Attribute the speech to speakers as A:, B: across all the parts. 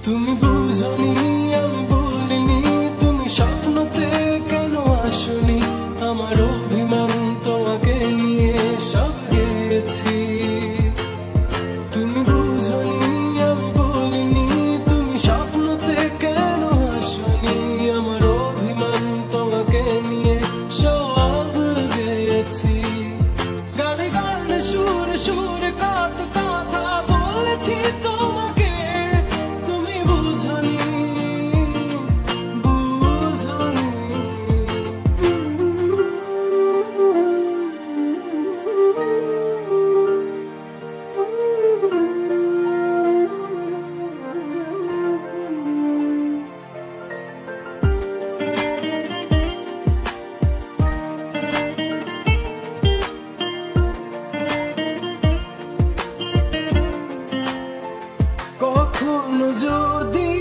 A: তুমি বুঝনি আমি বলিনি, তুমি স্বপ্নতে কেন আসনি, আমার অভিমান তোমাকে নিয়ে সব গেছি। তুমি বুঝনি আমি বলিনি, তুমি স্বপ্নতে কেন আসনি, আমার অভিমান তোমাকে নিয়ে সব গেছি। গানে গানে সুরে সুরে কত কথা বলেছি তোমাকে, কখনো যদি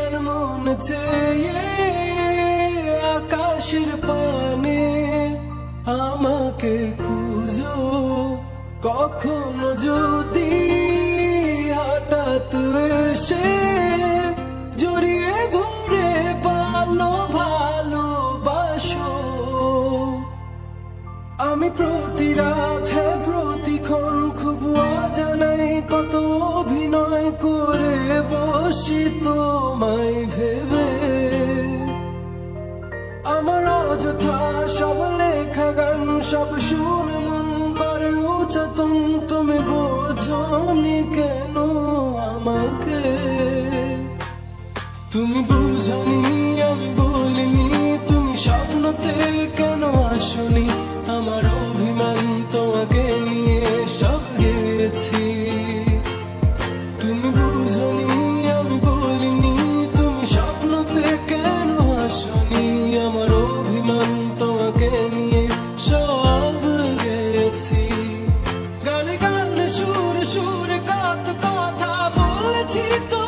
A: আর মন চেয়ে আকাশের পানে আমাকে খুঁজো, কখনো যদি হঠাৎ এসে জড়িয়ে ধরে ভালোবাসো, আমি প্রতি রাত প্রতিক্ষণ খুব অজানাই কত অভিনয় করে বসি তোমায় ভেবে। আমার অযথা সব লেখা গান সব শুনে মন করে উচ্চতম, তুমি বোঝনি কেন আমাকে। তুমি বুঝনি আমি বলিনি, তুমি স্বপ্নতে কেন আসনি, আমার অভিমান তোমাকে নিয়ে সব গেছি। তুমি বুঝনি আমি বলিনি, তুমি স্বপ্নতে কেন আসনি, আমার অভিমান তোমাকে নিয়ে সব গেছি। গানে গানে সুরে সুরে কত কথা বলেছি তো